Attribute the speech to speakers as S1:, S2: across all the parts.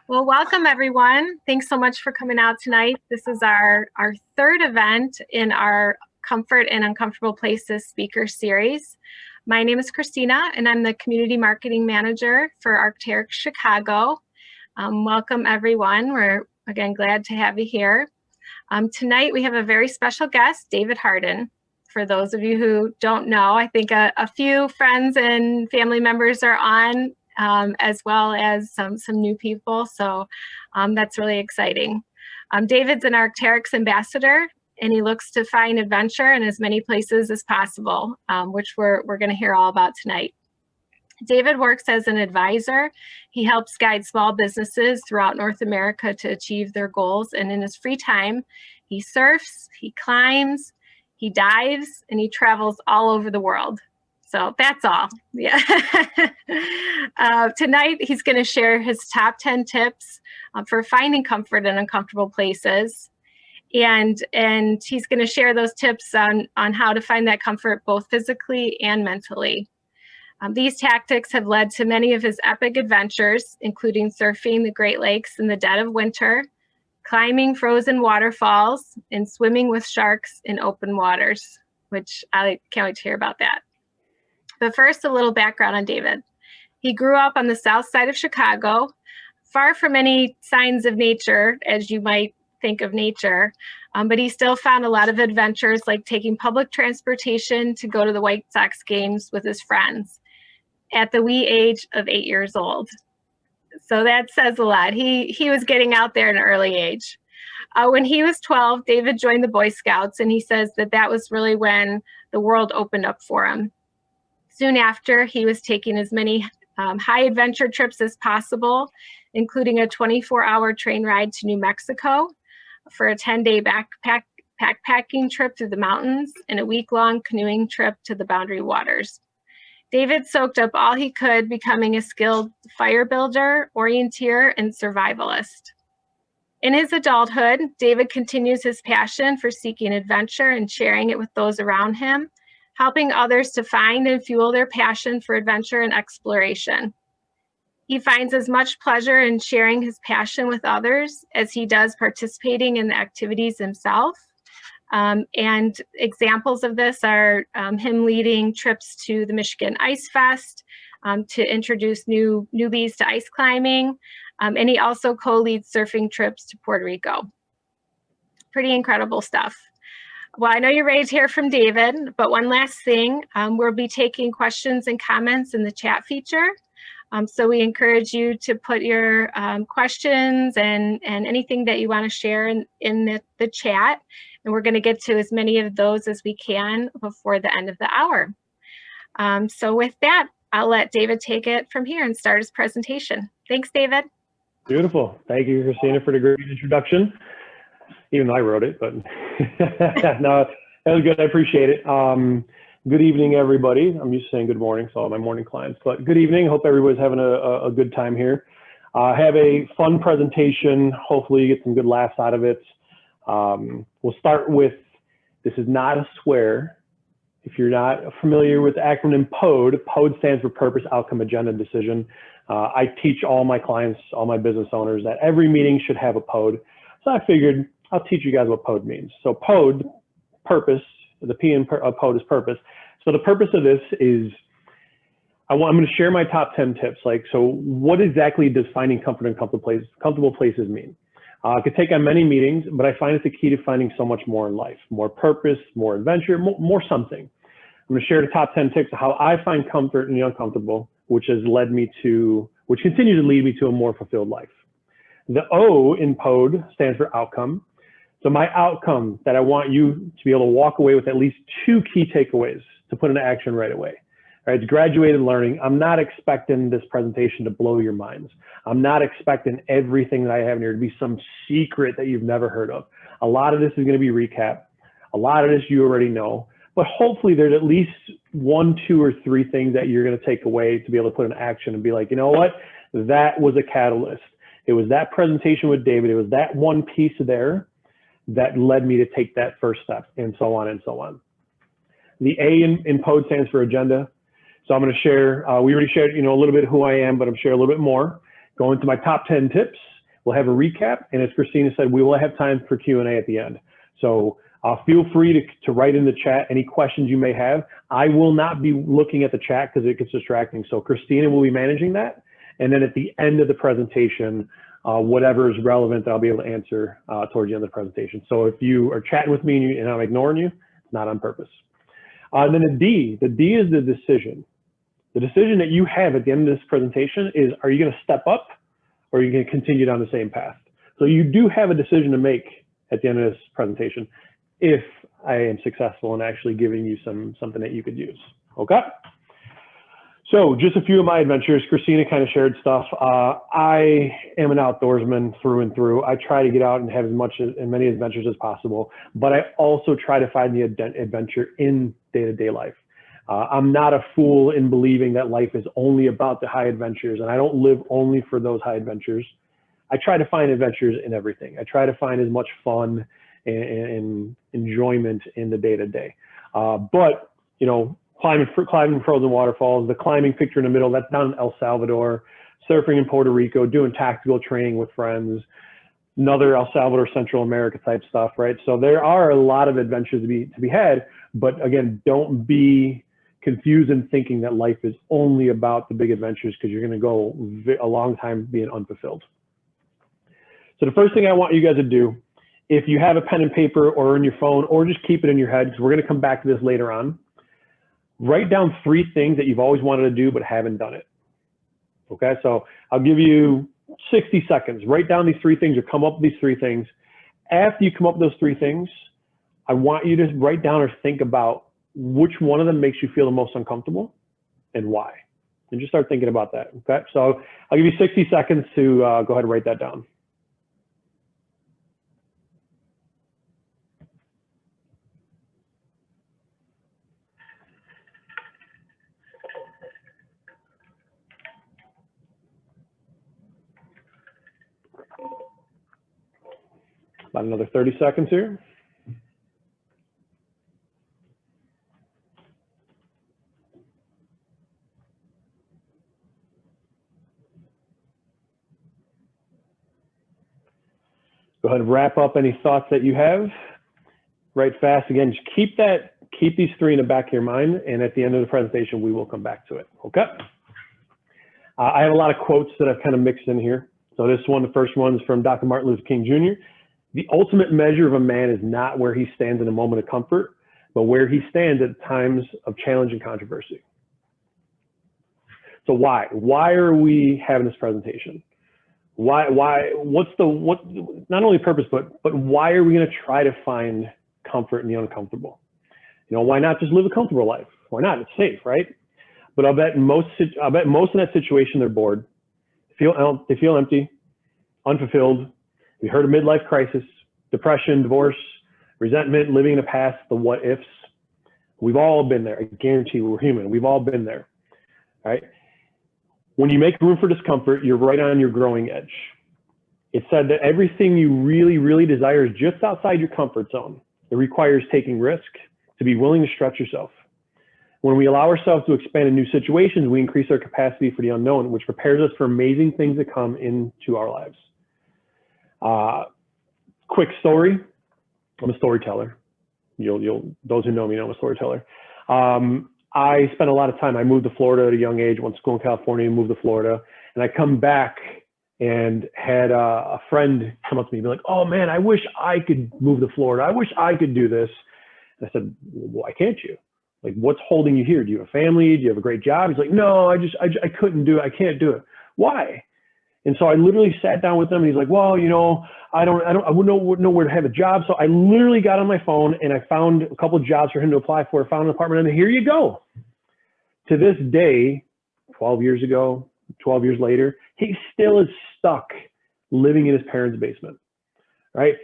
S1: Well, welcome everyone. Thanks so much for coming out tonight. This is our third event in our Comfort in Uncomfortable Places speaker series. My name is Christina and I'm the Community Marketing Manager for Arc'teryx Chicago. Welcome everyone. We're again glad to have you here. Tonight we have a very special guest, David Hardin. For those of you who don't know, I think a few friends and family members are on, as well as some new people. So that's really exciting. David's an Arc'teryx ambassador, and he looks to find adventure in as many places as possible, which we're going to hear all about tonight. David works as an advisor. He helps guide small businesses throughout North America to achieve their goals. And in his free time, he surfs, he climbs, he dives, and he travels all over the world. So that's all. Yeah. Tonight, he's going to share his top 10 tips for finding comfort in uncomfortable places. And he's going to share those tips on how to find that comfort both physically and mentally. These tactics have led to many of his epic adventures, including surfing the Great Lakes in the dead of winter, climbing frozen waterfalls, and swimming with sharks in open waters, which I can't wait to hear about that. But first, a little background on David. He grew up on the south side of Chicago, far from any signs of nature, as you might think of nature, but he still found a lot of adventures, like taking public transportation to go to the White Sox games with his friends at the wee age of 8 years old. So that says a lot. He was getting out there at an early age. When he was 12, David joined the Boy Scouts, and he says that was really when the world opened up for him. Soon after, he was taking as many high adventure trips as possible, including a 24-hour train ride to New Mexico for a 10-day backpacking trip through the mountains and a week-long canoeing trip to the Boundary Waters. David soaked up all he could, becoming a skilled fire builder, orienteerer, and survivalist. In his adulthood, David continues his passion for seeking adventure and sharing it with those around him, helping others to find and fuel their passion for adventure and exploration. He finds as much pleasure in sharing his passion with others as he does participating in the activities himself. And examples of this are him leading trips to the Michigan Ice Fest to introduce newbies to ice climbing. And he also co-leads surfing trips to Puerto Rico. Pretty incredible stuff. Well, I know you're ready to hear from David, but one last thing, we'll be taking questions and comments in the chat feature. So we encourage you to put your questions and anything that you want to share in the chat. And we're going to get to as many of those as we can before the end of the hour. So with that, I'll let David take it from here and start his presentation. Thanks, David.
S2: Beautiful. Thank you, Christina, for the great introduction. Even though I wrote it, but no, that was good. I appreciate it. Good evening, everybody. I'm used to saying good morning, so all my morning clients, but good evening. Hope everybody's having a good time here. Have a fun presentation. Hopefully you get some good laughs out of it. We'll start with, this is not a swear. If you're not familiar with the acronym PODE, PODE stands for Purpose, Outcome, Agenda, Decision. I teach all my clients, all my business owners, that every meeting should have a PODE. So I figured I'll teach you guys what PODE means. So PODE, purpose, the P in PODE is purpose. So the purpose of this is, I'm going to share my top 10 tips. So what exactly does finding comfort in comfortable places mean? I could take on many meetings, but I find it's the key to finding so much more in life, more purpose, more adventure, more something. I'm going to share the top 10 tips of how I find comfort in the uncomfortable, which continues to lead me to a more fulfilled life. The O in PODE stands for outcome. So my outcome that I want you to be able to walk away with at least 2 key takeaways to put into action right away. All right, it's graduated learning. I'm not expecting this presentation to blow your minds. I'm not expecting everything that I have in here to be some secret that you've never heard of. A lot of this is going to be recap. A lot of this you already know, but hopefully there's at least 1, 2, or 3 things that you're going to take away to be able to put in action and be like, you know what? That was a catalyst. It was that presentation with David. It was that one piece there that led me to take that first step, and so on and so on. The A in PODE stands for agenda. So I'm going to share, we already shared, a little bit who I am, but I'm sharing a little bit more. Go into my top 10 tips, We'll have a recap, and as Christina said, we will have time for Q&A at the end. So feel free to write in the chat any questions you may have. I will not be looking at the chat because it gets distracting. So Christina will be managing that. And then at the end of the presentation, whatever is relevant, I'll be able to answer towards the end of the presentation. So if you are chatting with me and I'm ignoring you, it's not on purpose. And then the D is the decision. The decision that you have at the end of this presentation is, are you going to step up or are you going to continue down the same path? So you do have a decision to make at the end of this presentation if I am successful in actually giving you something that you could use, okay? So just a few of my adventures. Christina kind of shared stuff. I am an outdoorsman through and through. I try to get out and have as many adventures as possible, but I also try to find the adventure in day-to-day life. I'm not a fool in believing that life is only about the high adventures, and I don't live only for those high adventures. I try to find adventures in everything. I try to find as much fun and enjoyment in the day-to-day. But, you know, climbing frozen waterfalls, the climbing picture in the middle, that's down in El Salvador, surfing in Puerto Rico, doing tactical training with friends, another El Salvador, Central America type stuff, right? So there are a lot of adventures to be had, but again, don't be confused in thinking that life is only about the big adventures, because you're going to go a long time being unfulfilled. So the first thing I want you guys to do, if you have a pen and paper or in your phone, or just keep it in your head, because we're going to come back to this later on, write down 3 things that you've always wanted to do but haven't done it. Okay, so I'll give you 60 seconds. Write down these 3 things or come up with these 3 things. After you come up with those 3 things, I want you to write down or think about which one of them makes you feel the most uncomfortable and why. And just start thinking about that, okay? So I'll give you 60 seconds to go ahead and write that down. About another 30 seconds here. Go ahead and wrap up any thoughts that you have. Write fast. Again, just keep these 3 in the back of your mind, and at the end of the presentation, we will come back to it, okay? I have a lot of quotes that I've kind of mixed in here. So this one, the first one is from Dr. Martin Luther King Jr. The ultimate measure of a man is not where he stands in a moment of comfort, but where he stands at times of challenge and controversy. So why? Why are we having this presentation? Why, what, not only purpose, but why are we going to try to find comfort in the uncomfortable? You know, why not just live a comfortable life? Why not? It's safe, right? But I'll bet most in that situation, they're bored. They feel empty, unfulfilled. We heard of midlife crisis, depression, divorce, resentment, living in the past, the what ifs. We've all been there. I guarantee we're human. We've all been there, right? When you make room for discomfort, you're right on your growing edge. It's said that everything you really, really desire is just outside your comfort zone. It requires taking risk, to be willing to stretch yourself. When we allow ourselves to expand in new situations, we increase our capacity for the unknown, which prepares us for amazing things that come into our lives. Quick story. I'm a storyteller. Those who know me know I'm a storyteller. I spent a lot of time, I moved to Florida at a young age, went to school in California, moved to Florida, and I come back and had a friend come up to me and be like, oh man, I wish I could move to Florida. I wish I could do this. And I said, well, why can't you? Like, what's holding you here? Do you have a family? Do you have a great job? He's like, no, I couldn't do it. I can't do it. Why? And so I literally sat down with him and he's like, well, you know, I wouldn't know where to have a job. So I literally got on my phone and I found a couple of jobs for him to apply for, found an apartment, and here you go. To this day, 12 years later, he still is stuck living in his parents' basement, right?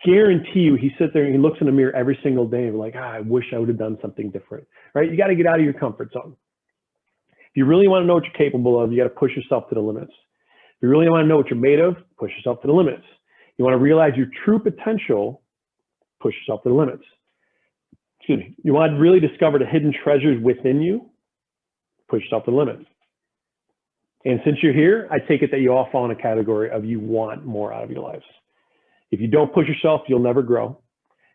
S2: Guarantee you, he sits there and he looks in the mirror every single day and like, I wish I would have done something different, right? You got to get out of your comfort zone. If you really want to know what you're capable of, you got to push yourself to the limits. If you really want to know what you're made of, push yourself to the limits. You want to realize your true potential, push yourself to the limits. Excuse me. You want to really discover the hidden treasures within you, push yourself to the limits. And since you're here, I take it that you all fall in a category of you want more out of your lives. If you don't push yourself, you'll never grow.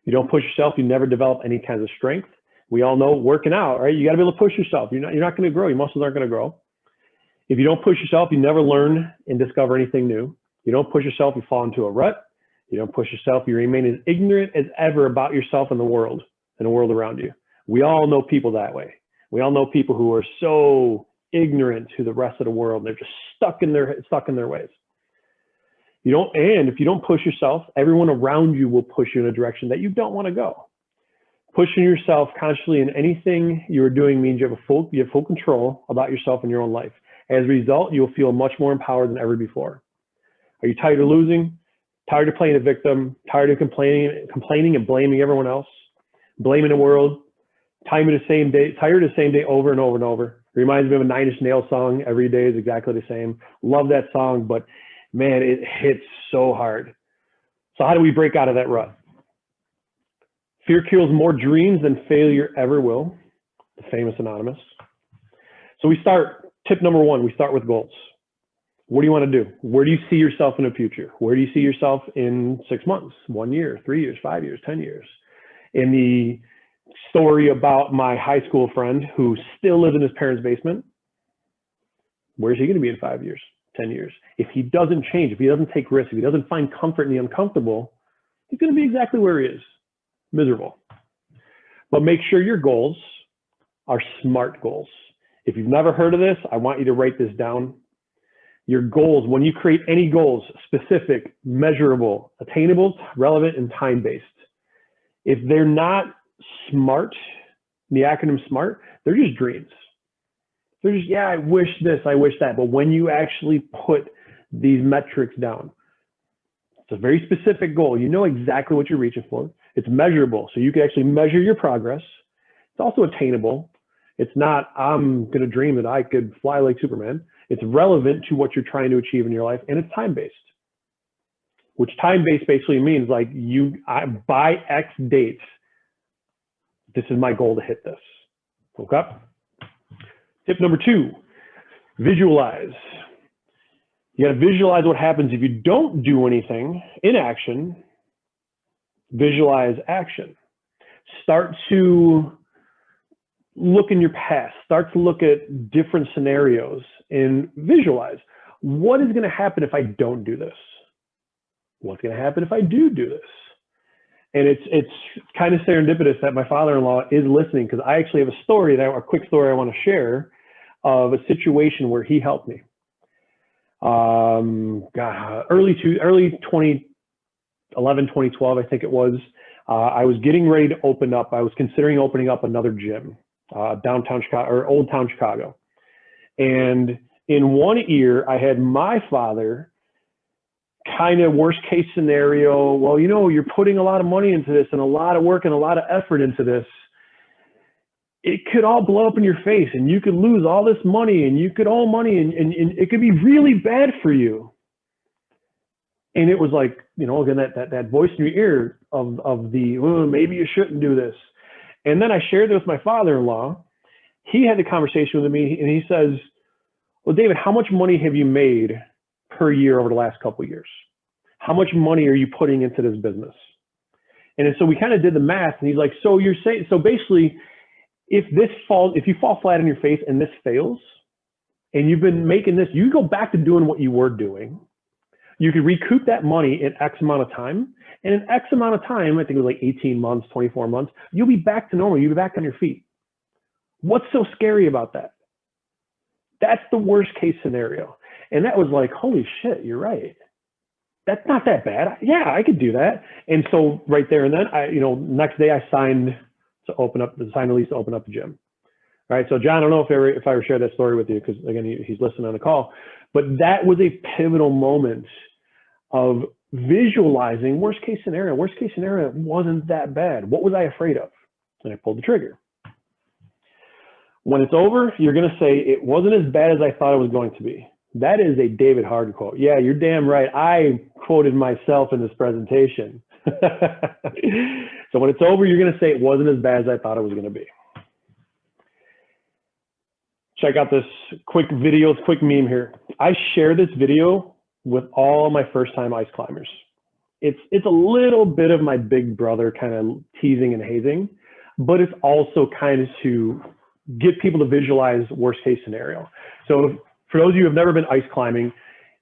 S2: If you don't push yourself, you never develop any kinds of strength. We all know working out, right? You got to be able to push yourself. You're not going to grow. Your muscles aren't going to grow. If you don't push yourself, you never learn and discover anything new. You don't push yourself, you fall into a rut. You don't push yourself, you remain as ignorant as ever about yourself and the world around you. We all know people that way. We all know people who are so ignorant to the rest of the world. They're just stuck in their ways. And if you don't push yourself, everyone around you will push you in a direction that you don't want to go. Pushing yourself constantly in anything you're doing means you have full control about yourself and your own life. As a result, you'll feel much more empowered than ever before. Are you tired of losing? Tired of playing a victim? Tired of complaining and blaming everyone else? Blaming the world? Tired of the same day over and over and over? It reminds me of a Nine Inch Nails song. Every day is exactly the same. Love that song, but man, it hits so hard. So how do we break out of that rut? Fear kills more dreams than failure ever will. The famous Anonymous. So tip number one, we start with goals. What do you want to do? Where do you see yourself in the future? Where do you see yourself in 6 months, 1 year, 3 years, 5 years, 10 years? In the story about my high school friend who still lives in his parents' basement, where's he going to be in 5 years, 10 years? If he doesn't change, if he doesn't take risks, if he doesn't find comfort in the uncomfortable, he's going to be exactly where he is, miserable. But make sure your goals are SMART goals. If you've never heard of this, I want you to write this down. Your goals, when you create any goals, specific, measurable, attainable, relevant, and time-based. If they're not SMART, the acronym SMART, they're just dreams. They're just, yeah, I wish this, I wish that. But when you actually put these metrics down, it's a very specific goal. You know exactly what you're reaching for. It's measurable, so you can actually measure your progress. It's also attainable. It's not, I'm going to dream that I could fly like Superman. It's relevant to what you're trying to achieve in your life, and it's time-based. Which time-based basically means like by X dates, this is my goal to hit this. Okay? Tip number two, visualize. You got to visualize what happens if you don't do anything in action. Visualize action. Start to look in your past. Start to look at different scenarios and visualize. What is going to happen if I don't do this? What's going to happen if I do this? And it's kind of serendipitous that my father-in-law is listening, because I actually have a quick story I want to share of a situation where he helped me. Early 2011, 2012, I think it was. I was getting ready to open up. I was considering opening up another gym, downtown Chicago or Old Town Chicago. And in one ear, I had my father, kind of worst case scenario. Well, you know, you're putting a lot of money into this and a lot of work and a lot of effort into this. It could all blow up in your face, and you could lose all this money, and you could owe money, and it could be really bad for you. And it was like, you know, again, that voice in your ear of the, oh, maybe you shouldn't do this. And then I shared it with my father-in-law. He had the conversation with me, and he says, well, David, how much money have you made per year over the last couple of years? How much money are you putting into this business? And so we kind of did the math, and he's like, so you're saying, so basically, if you fall flat on your face and this fails, and you've been making this, you go back to doing what you were doing, you could recoup that money in X amount of time. And in X amount of time, I think it was like 18 months, 24 months, you'll be back to normal. You'll be back on your feet. What's so scary about that? That's the worst case scenario. And that was like, holy shit, you're right. That's not that bad. Yeah, I could do that. And so right there and then, next day I signed the lease to open up the gym. All right. So John, I don't know if I ever shared that story with you, because again, he's listening on the call, but that was a pivotal moment of visualizing worst case scenario. Worst case scenario wasn't that bad. What was I afraid of? And I pulled the trigger. When it's over, you're going to say, it wasn't as bad as I thought it was going to be. That is a David Hardin quote. Yeah, you're damn right. I quoted myself in this presentation. So when it's over, you're going to say it wasn't as bad as I thought it was going to be. Check out this quick video, quick meme here. I share this video with all my first time ice climbers. It's a little bit of my big brother kind of teasing and hazing, but it's also kind of to get people to visualize worst case scenario. So for those of you who have never been ice climbing,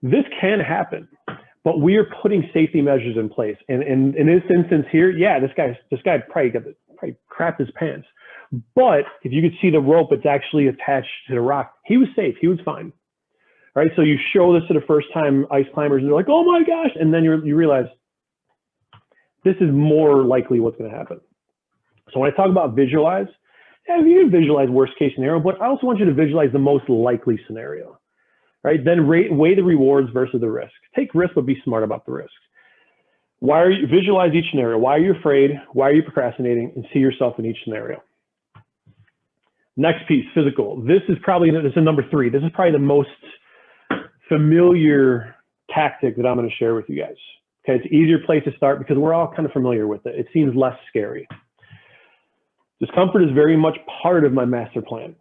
S2: this can happen, but we are putting safety measures in place. And in this instance here, yeah, this guy probably crapped his pants. But if you could see the rope, it's actually attached to the rock. He was safe. He was fine. All right. So you show this to the first time ice climbers, and they're like, "Oh my gosh!" And then you realize this is more likely what's going to happen. So when I talk about visualize, yeah, you can visualize worst case scenario, but I also want you to visualize the most likely scenario. Right? Then weigh the rewards versus the risk. Take risk, but be smart about the risk. Visualize each scenario? Why are you afraid? Why are you procrastinating? And see yourself in each scenario. Next piece, physical. This is number 3. This is probably the most familiar tactic that I'm going to share with you guys. Okay, it's an easier place to start because we're all kind of familiar with it. It seems less scary. Discomfort is very much part of my master plan.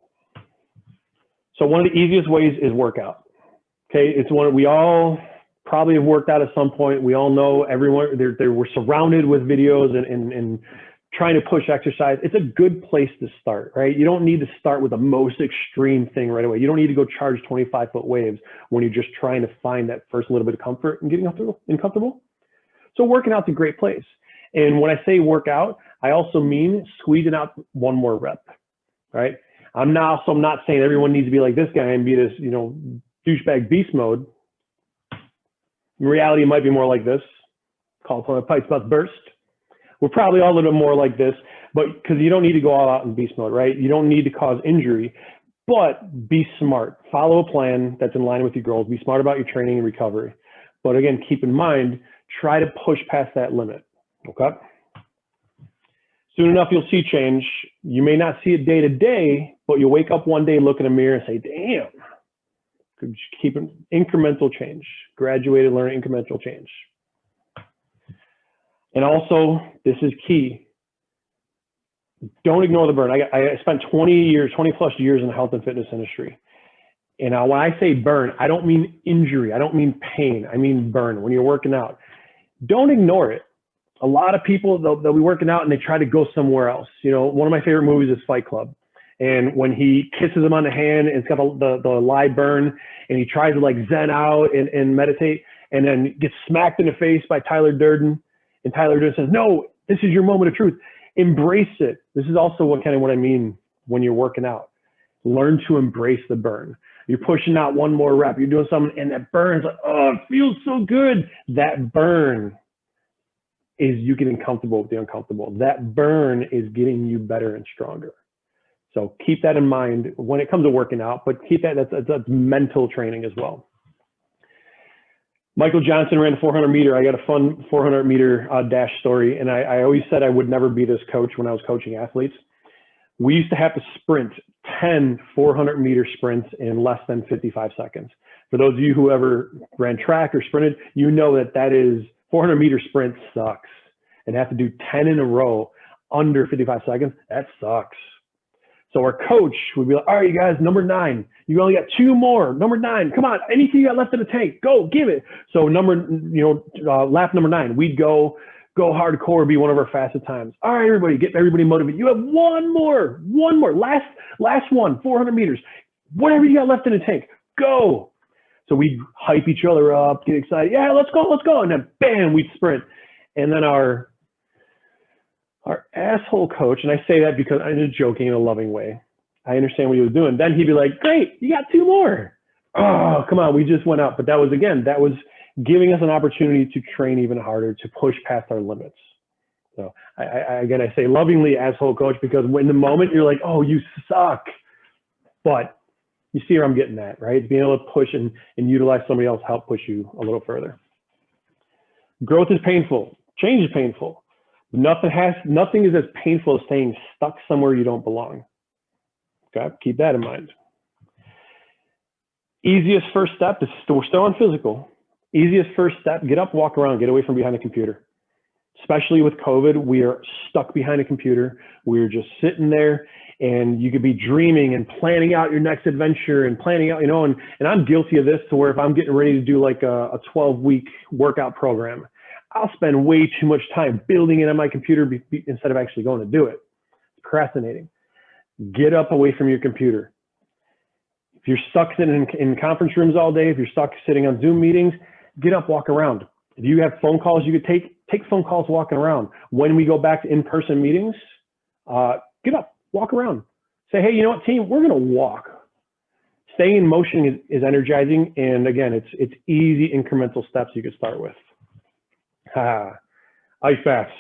S2: So one of the easiest ways is workout. Okay, it's one we all probably have worked out at some point. We all know everyone, we're surrounded with videos and trying to push exercise. It's a good place to start, right? You don't need to start with the most extreme thing right away. You don't need to go charge 25-foot waves when you're just trying to find that first little bit of comfort and getting uncomfortable. So working out's a great place. And when I say work out, I also mean squeezing out one more rep, right? I'm not saying everyone needs to be like this guy and be this, douchebag beast mode. In reality, it might be more like this. Call upon a pipes about to burst. We're probably all a little bit more like this, but because you don't need to go all out in beast mode, right? You don't need to cause injury, but be smart. Follow a plan that's in line with your goals. Be smart about your training and recovery. But again, keep in mind, try to push past that limit, okay? Soon enough, you'll see change. You may not see it day to day, but you'll wake up one day, look in a mirror and say, damn, could keep an incremental change, graduated learning, incremental change. And also, this is key. Don't ignore the burn. I spent 20 plus years in the health and fitness industry. And when I say burn, I don't mean injury. I don't mean pain. I mean burn when you're working out. Don't ignore it. A lot of people, they'll be working out and they try to go somewhere else. One of my favorite movies is Fight Club. And when he kisses him on the hand and it's got the live burn and he tries to like zen out and meditate and then gets smacked in the face by Tyler Durden. And Tyler Durden says, no, this is your moment of truth. Embrace it. This is also what I mean when you're working out. Learn to embrace the burn. You're pushing out one more rep. You're doing something and that burn's like, oh, it feels so good. That burn is you getting comfortable with the uncomfortable. That burn is getting you better and stronger. So keep that in mind when it comes to working out, but keep that's mental training as well. Michael Johnson ran the 400 meter. I got a fun 400 meter dash story. And I always said I would never be this coach when I was coaching athletes. We used to have to sprint 10 400 meter sprints in less than 55 seconds. For those of you who ever ran track or sprinted, you know that is 400 meter sprint sucks. And have to do 10 in a row under 55 seconds, that sucks. So our coach would be like, all right, you guys, number 9, you only got 2 more. Number 9, come on, anything you got left in the tank, go, give it. So lap number 9, we'd go hardcore, be one of our fastest times. All right, everybody, get everybody motivated. You have one more, last one, 400 meters. Whatever you got left in the tank, go. So we'd hype each other up, get excited. Yeah, let's go. And then bam, we'd sprint. And then our asshole coach, and I say that because I'm just joking in a loving way. I understand what he was doing. Then he'd be like, great, you got 2 more. Oh, come on, we just went out. But that was giving us an opportunity to train even harder, to push past our limits. So I say lovingly asshole coach, because in the moment you're like, oh, you suck. But you see where I'm getting at, right? Being able to push and utilize somebody else to help push you a little further. Growth is painful. Change is painful. Nothing is as painful as staying stuck somewhere you don't belong. Okay, keep that in mind. Easiest first step is we're still on physical. Easiest first step, get up, walk around, get away from behind the computer. Especially with COVID, we are stuck behind a computer. We're just sitting there. and you could be dreaming and planning out your next adventure and planning out, and I'm guilty of this, to where if I'm getting ready to do like a 12-week workout program, I'll spend way too much time building it on my computer instead of actually going to do it. Procrastinating. Get up away from your computer. If you're stuck sitting in conference rooms all day, if you're stuck sitting on Zoom meetings, get up, walk around. If you have phone calls you could take phone calls walking around. When we go back to in-person meetings, get up, walk around. Say, hey, you know what, team, we're gonna walk. Staying in motion is energizing, and again, it's easy incremental steps you can start with. Ice baths.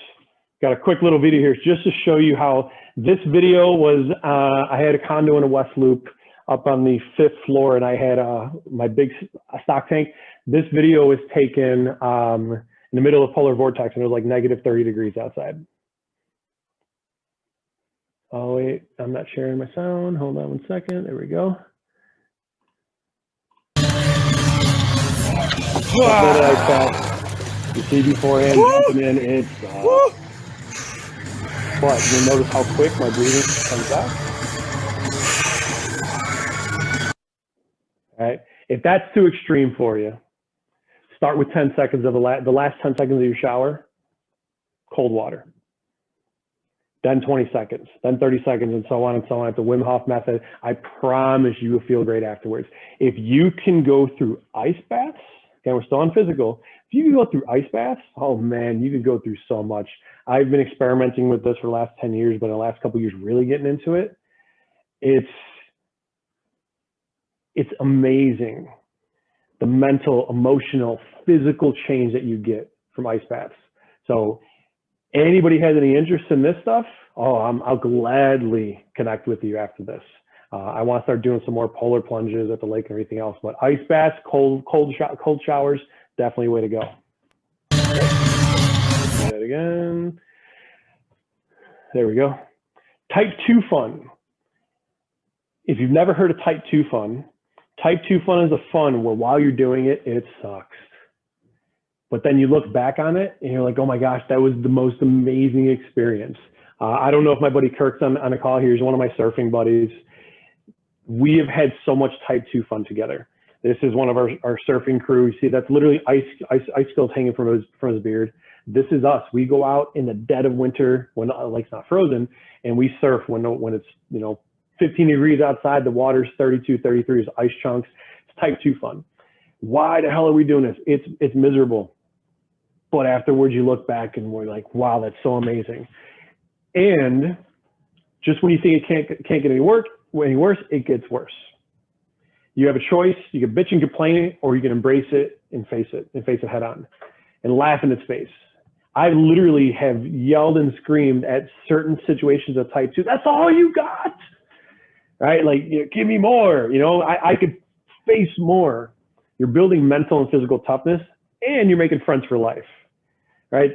S2: Got a quick little video here just to show you how this video was. I had a condo in a West Loop up on the 5th floor, and I had my big stock tank. This video was taken in the middle of polar vortex, and it was like -30 degrees outside. Oh wait, I'm not sharing my sound. Hold on one second. There we go. You see beforehand, jumping in, it's but you'll notice how quick my breathing comes back. All right, if that's too extreme for you, start with 10 seconds of the last 10 seconds of your shower, cold water. Then 20 seconds, then 30 seconds, and so on and so on. At the Wim Hof method, I promise you will feel great afterwards. If you can go through ice baths, again, we're still on physical. If you can go through ice baths, oh man, you can go through so much. I've been experimenting with this for the last 10 years, but in the last couple of years, really getting into it. It's amazing, the mental, emotional, physical change that you get from ice baths. So anybody has any interest in this stuff, I'll gladly connect with you after this. I want to start doing some more polar plunges at the lake and everything else, but ice baths, cold showers, definitely a way to go. Okay. Do that again. There we go. Type 2 fun. If you've never heard of type 2 fun, type 2 fun is a fun where while you're doing it, it sucks. But then you look back on it and you're like, oh my gosh, that was the most amazing experience. I don't know if my buddy Kirk's on a call here. He's one of my surfing buddies. We have had so much type 2 fun together. This is one of our surfing crew. You see, that's literally ice skills hanging from his beard. This is us. We go out in the dead of winter when the lake's not frozen, and we surf when it's 15 degrees outside, the water's 32, 33 is ice chunks. It's type 2 fun. Why the hell are we doing this? It's miserable. But afterwards you look back and we're like, wow, that's so amazing. And just when you think it can't get any worse, it gets worse. You have a choice. You can bitch and complain, or you can embrace it and face it head on and laugh in its face. I literally have yelled and screamed at certain situations of type 2. That's all you got, right? Like, give me more. I could face more. You're building mental and physical toughness, and you're making friends for life, right?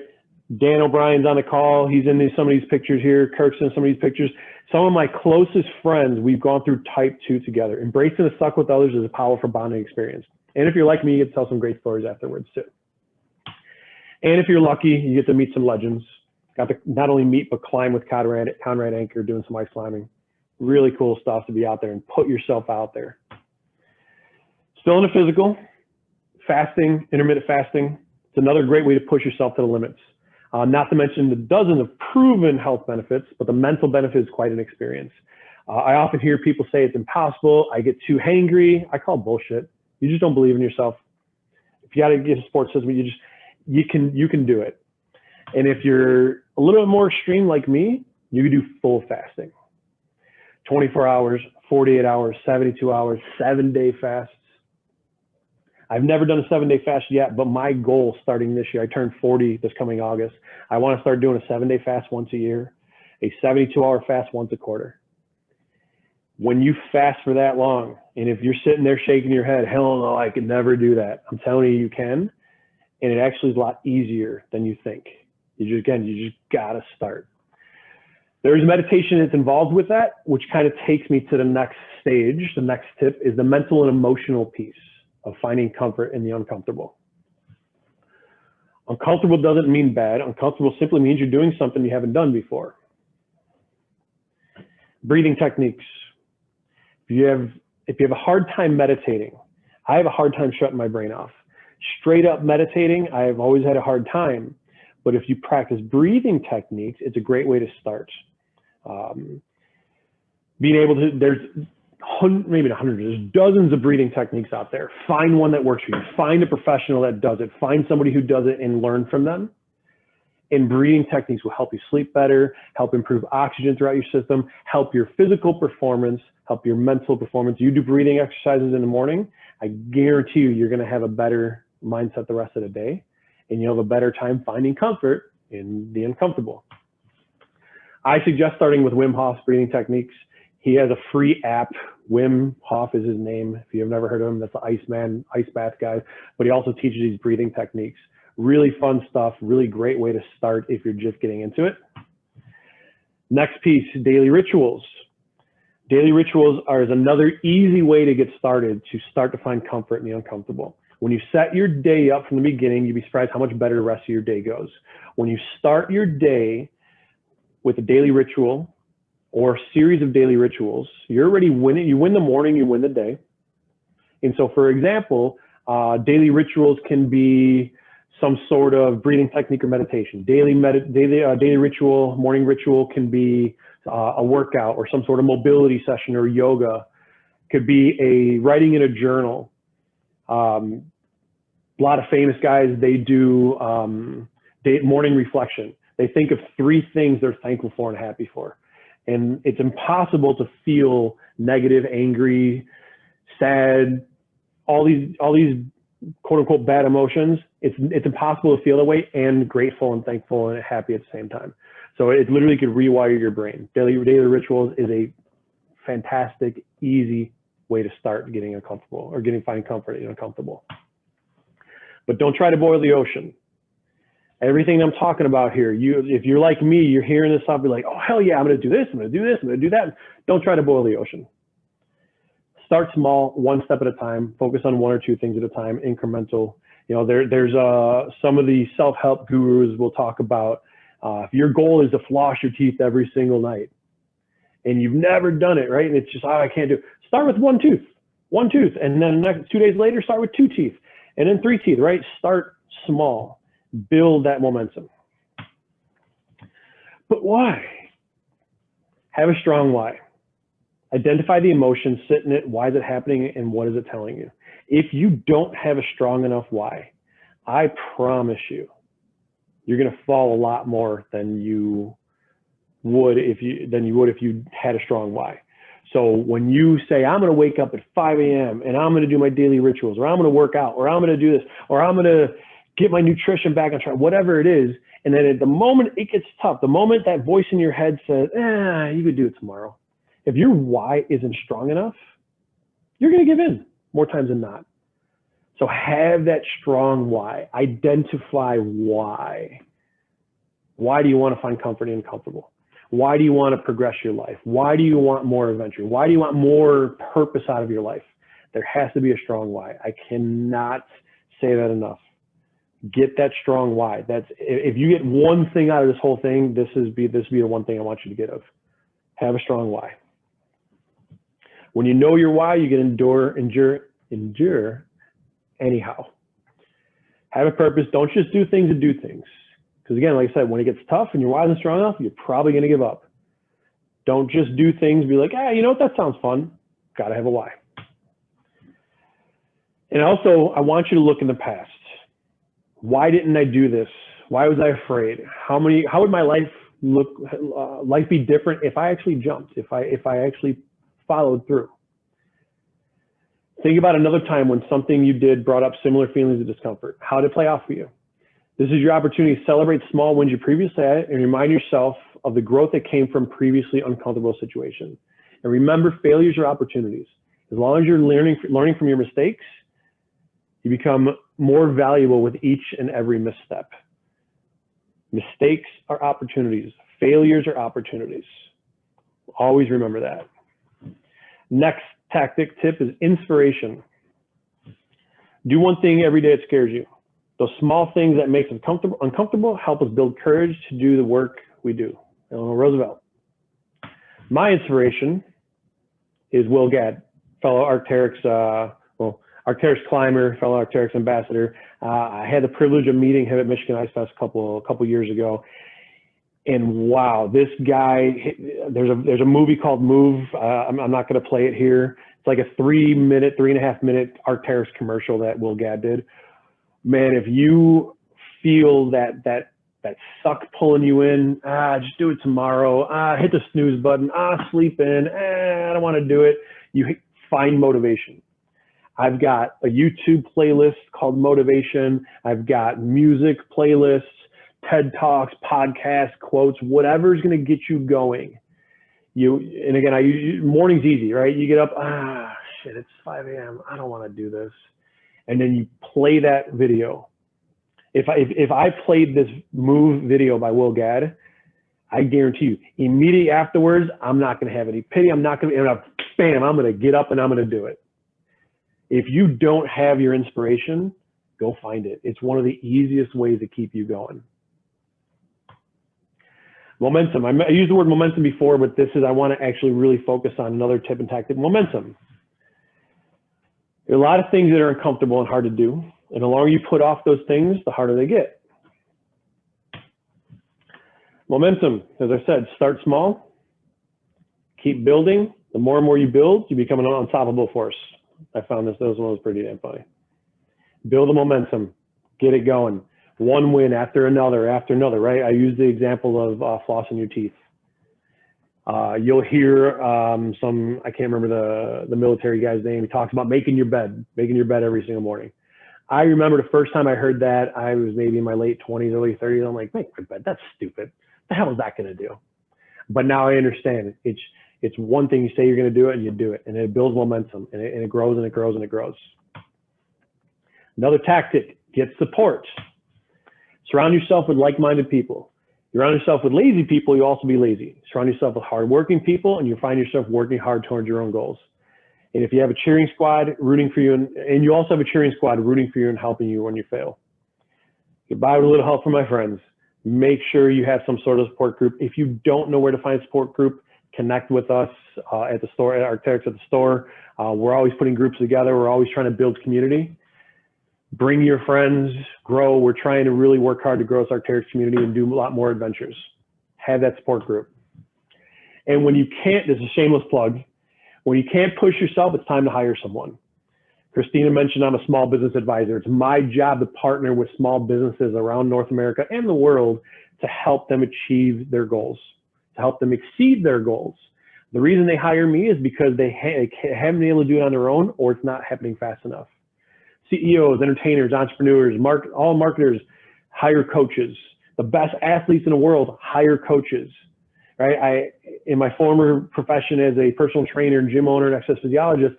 S2: Dan O'Brien's on the call. He's in some of these pictures here. Kirk's in some of these pictures. Some of my closest friends, we've gone through type 2 together. Embracing the suck with others is a powerful bonding experience. And if you're like me, you get to tell some great stories afterwards too. And if you're lucky, you get to meet some legends. Got to not only meet, but climb with Conrad Anchor, doing some ice climbing. Really cool stuff to be out there and put yourself out there. Still in the physical, fasting, intermittent fasting. It's another great way to push yourself to the limits. Not to mention the dozens of proven health benefits, but the mental benefit is quite an experience. I often hear people say it's impossible. I get too hangry. I call bullshit. You just don't believe in yourself. If you got to get a sports system, you can do it. And if you're a little bit more extreme like me, you can do full fasting. 24 hours, 48 hours, 72 hours, 7-day fasts. I've never done a 7-day fast yet, but my goal starting this year, I turned 40 this coming August. I want to start doing a 7-day fast once a year, a 72-hour fast once a quarter. When you fast for that long, and if you're sitting there shaking your head, hell no, I could never do that. I'm telling you, you can. And it actually is a lot easier than you think. You just gotta start. There's meditation that's involved with that, which kind of takes me to the next stage. The next tip is the mental and emotional piece of finding comfort in the uncomfortable. Uncomfortable doesn't mean bad. Uncomfortable simply means you're doing something you haven't done before. Breathing techniques. If you have a hard time meditating, I have a hard time shutting my brain off. Straight up meditating, I've always had a hard time. But if you practice breathing techniques, it's a great way to start. Being able to, there's maybe not hundreds, there's dozens of breathing techniques out there. Find one that works for you. Find a professional that does it. Find somebody who does it and learn from them. And breathing techniques will help you sleep better, help improve oxygen throughout your system, help your physical performance, help your mental performance. You do breathing exercises in the morning, I guarantee you, you're going to have a better mindset the rest of the day, and you'll have a better time finding comfort in the uncomfortable. I suggest starting with Wim Hof's breathing techniques. He has a free app. Wim Hof is his name. If you've never heard of him, that's the Iceman, ice bath guy. But he also teaches these breathing techniques. Really fun stuff, really great way to start if you're just getting into it. Next piece, daily rituals. Daily rituals are another easy way to get started, to start to find comfort in the uncomfortable. When you set your day up from the beginning, you'd be surprised how much better the rest of your day goes. When you start your day with a daily ritual or a series of daily rituals, you're already winning. You win the morning, you win the day. And so, for example, daily rituals can be some sort of breathing technique or meditation. Daily ritual, morning ritual can be a workout or some sort of mobility session or yoga. Could be a writing in a journal. A lot of famous guys, they do morning reflection. They think of 3 things they're thankful for and happy for. And it's impossible to feel negative, angry, sad, all these quote unquote bad emotions. It's impossible to feel that way and grateful and thankful and happy at the same time. So it literally could rewire your brain. Daily rituals is a fantastic, easy way to start getting uncomfortable or finding comfort in uncomfortable. But don't try to boil the ocean. Everything I'm talking about here, if you're like me, you're hearing this stuff, be like, oh, hell yeah, I'm going to do this, I'm going to do this, I'm going to do that. Don't try to boil the ocean. Start small, one step at a time. Focus on 1 or 2 things at a time, incremental. You know, there's some of the self-help gurus will talk about if your goal is to floss your teeth every single night and you've never done it, right? And it's just, oh, I can't do it. Start with one tooth, and then the next 2 days later, start with 2 teeth, and then 3 teeth, right? Start small, build that momentum. But why? Have a strong why. Identify the emotion, sit in it, why is it happening, and what is it telling you? If you don't have a strong enough why, I promise you, you're going to fall a lot more than you would if you had a strong why. So when you say, I'm going to wake up at 5 a.m. and I'm going to do my daily rituals, or I'm going to work out, or I'm going to do this, or I'm going to get my nutrition back on track, whatever it is, and then at the moment it gets tough, the moment that voice in your head says, you could do it tomorrow. If your why isn't strong enough, you're going to give in more times than not. So have that strong why. Identify why. Why do you want to find comfort and uncomfortable? Why do you want to progress your life? Why do you want more adventure? Why do you want more purpose out of your life? There has to be a strong why. I cannot say that enough. Get that strong why. If you get one thing out of this whole thing, this would be the one thing I want you to get of. Have a strong why. When you know your why, you can endure anyhow. Have a purpose. Don't just do things to do things. Because again, like I said, when it gets tough and your why isn't strong enough, you're probably going to give up. Don't just do things, be like, you know what, that sounds fun. Got to have a why. And also, I want you to look in the past. Why didn't I do this? Why was I afraid? How would my life life be different if I actually jumped, if I actually followed through? Think about another time when something you did brought up similar feelings of discomfort. How did it play out for you? This is your opportunity to celebrate small wins you previously had and remind yourself of the growth that came from previously uncomfortable situations. And remember, failures are opportunities. As long as you're learning from your mistakes, you become more valuable with each and every misstep. Mistakes are opportunities. Failures are opportunities. Always remember that. Next tip is inspiration. Do one thing every day that scares you. Those small things that make us uncomfortable help us build courage to do the work we do. Eleanor Roosevelt. My inspiration is Will Gadd, fellow Arc'teryx, Arc'teryx climber, fellow Arc'teryx ambassador. I had the privilege of meeting him at Michigan Ice Fest a couple years ago. And wow, this guy, there's a movie called Move. I'm not going to play it here. It's like a 3.5 minute Arc'teryx commercial that Will Gadd did. Man, if you feel that suck pulling you in, just do it tomorrow, hit the snooze button, sleep in, I don't want to do it. You find motivation. I've got a YouTube playlist called Motivation. I've got music playlists, TED Talks, podcasts, quotes, whatever's going to get you going. And again, morning's easy, right? You get up, shit, it's 5 a.m. I don't want to do this. And then you play that video. If I played this Move video by Will Gadd, I guarantee you, immediately afterwards, I'm not going to have any pity. I'm going to get up and I'm going to do it. If you don't have your inspiration, go find it. It's one of the easiest ways to keep you going. Momentum. I used the word momentum before, but I want to actually really focus on another tip and tactic, momentum. There are a lot of things that are uncomfortable and hard to do. And the longer you put off those things, the harder they get. Momentum, as I said, start small, keep building. The more and more you build, you become an unstoppable force. I found this one was pretty damn funny. Build the momentum, get it going. One win after another, right? I use the example of flossing your teeth. You'll hear I can't remember the military guy's name. He talks about making your bed every single morning. I remember the first time I heard that, I was maybe in my late 20s, early 30s. I'm like, make my bed, that's stupid. What the hell is that gonna do? But now I understand it. It's one thing you say you're gonna do it and you do it. And it builds momentum and it grows and it grows and it grows. Another tactic, get support. Surround yourself with like-minded people. You surround yourself with lazy people, you'll also be lazy. Surround yourself with hardworking people and you find yourself working hard towards your own goals. And if you have a cheering squad rooting for you, and you also have a cheering squad rooting for you and helping you when you fail. Get by with a little help from my friends. Make sure you have some sort of support group. If you don't know where to find a support group, connect with us at the store, at Arc'teryx at the store. We're always putting groups together. We're always trying to build community. Bring your friends, grow. We're trying to really work hard to grow this Arc'teryx community and do a lot more adventures. Have that support group. And when you can't, this is a shameless plug, when you can't push yourself, it's time to hire someone. Christina mentioned I'm a small business advisor. It's my job to partner with small businesses around North America and the world to help them achieve their goals, to help them exceed their goals. The reason they hire me is because they haven't been able to do it on their own or it's not happening fast enough. CEOs, entertainers, entrepreneurs, all marketers hire coaches. The best athletes in the world hire coaches. Right? In my former profession as a personal trainer, gym owner, and exercise physiologist,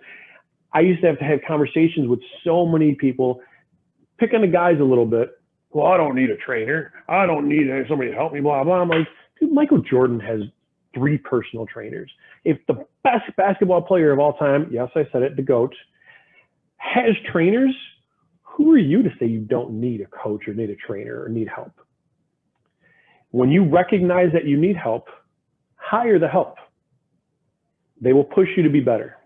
S2: I used to have conversations with so many people, pick on the guys a little bit. Well, I don't need a trainer. I don't need somebody to help me, blah, blah. I'm like, dude, Michael Jordan has 3 personal trainers. If the best basketball player of all time, yes, I said it, the GOAT, has trainers, who are you to say you don't need a coach or need a trainer or need help? When you recognize that you need help, hire the help. They will push you to be better.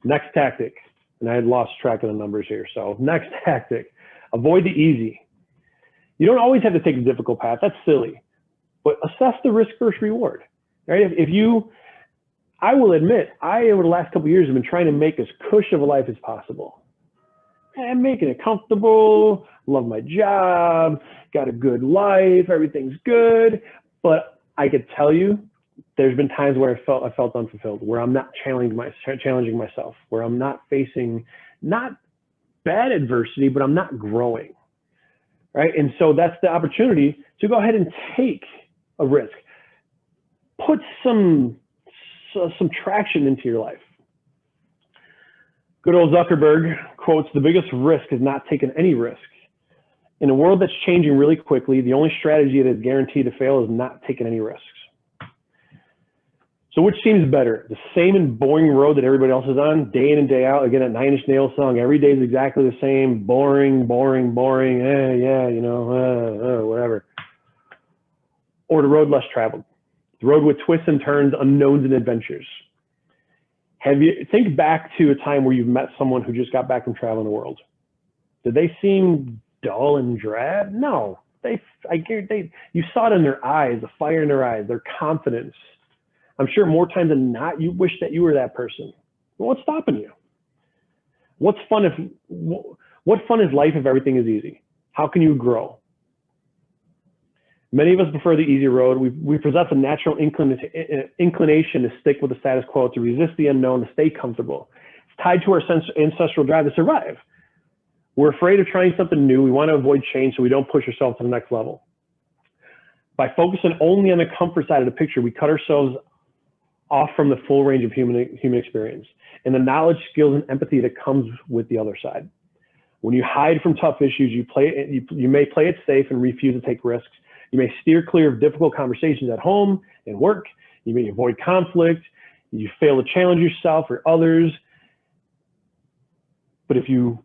S2: Next tactic, and I had lost track of the numbers here. So next tactic, avoid the easy. You don't always have to take the difficult path. That's silly. But assess the risk versus reward. Right? I will admit, over the last couple of years, have been trying to make as cush of a life as possible. I'm making it comfortable, love my job, got a good life, everything's good. But I could tell you, there's been times where I felt unfulfilled, where I'm not challenging myself, where I'm not facing, not bad adversity, but I'm not growing, right? And so that's the opportunity to go ahead and take a risk. Put some traction into your life. Good old Zuckerberg quotes, "The biggest risk is not taking any risk." In a world that's changing really quickly, the only strategy that is guaranteed to fail is not taking any risks. So which seems better? The same and boring road that everybody else is on, day in and day out? Again, that Nine Inch Nails song, every day is exactly the same, boring, boring, boring, yeah, whatever. Or the road less traveled, The road with twists and turns, unknowns and adventures. Think back to a time where you've met someone who just got back from traveling the world. Did they seem dull and drab? No. You saw it in their eyes, the fire in their eyes, their confidence. I'm sure more times than not, you wish that you were that person. Well, what's stopping you? What fun is life if everything is easy? How can you grow? Many of us prefer the easy road. We possess a natural inclination to stick with the status quo, to resist the unknown, to stay comfortable. It's tied to our ancestral drive to survive. We're afraid of trying something new. We want to avoid change so we don't push ourselves to the next level. By focusing only on the comfort side of the picture, we cut ourselves off from the full range of human experience and the knowledge, skills, and empathy that comes with the other side. When you hide from tough issues, you may play it safe and refuse to take risks. You may steer clear of difficult conversations at home and work. You may avoid conflict. You fail to challenge yourself or others. But if you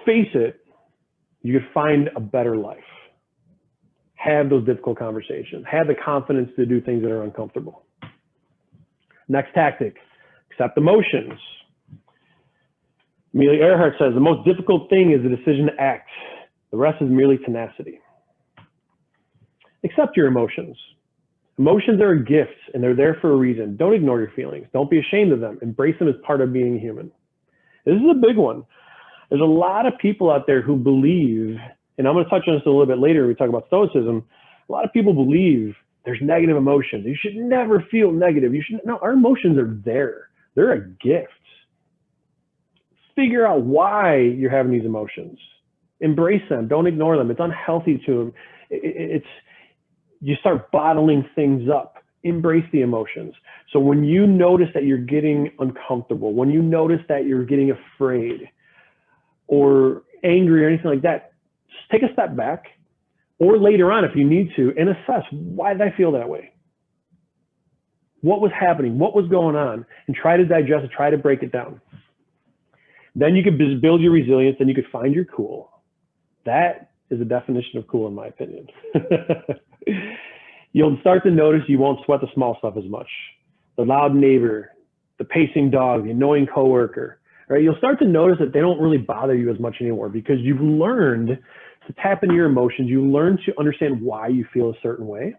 S2: face it, you could find a better life. Have those difficult conversations. Have the confidence to do things that are uncomfortable. Next tactic, accept emotions. Amelia Earhart says, the most difficult thing is the decision to act. The rest is merely tenacity. Accept your emotions. Emotions are gifts and they're there for a reason. Don't ignore your feelings. Don't be ashamed of them. Embrace them as part of being human. This is a big one. There's a lot of people out there who believe, and I'm going to touch on this a little bit later when we talk about stoicism. A lot of people believe there's negative emotions. You should never feel negative. No, our emotions are there. They're a gift. Figure out why you're having these emotions. Embrace them. Don't ignore them. It's unhealthy to them. You start bottling things up. Embrace the emotions. So when you notice that you're getting uncomfortable, when you notice that you're getting afraid or angry or anything like that, just take a step back, or later on if you need to, and assess, why did I feel that way? What was happening? What was going on? And try to digest it, try to break it down. Then you could build your resilience and you could find your cool. That is the definition of cool in my opinion. You'll start to notice you won't sweat the small stuff as much. The loud neighbor, the pacing dog, the annoying coworker, right? You'll start to notice that they don't really bother you as much anymore because you've learned to tap into your emotions. You learn to understand why you feel a certain way.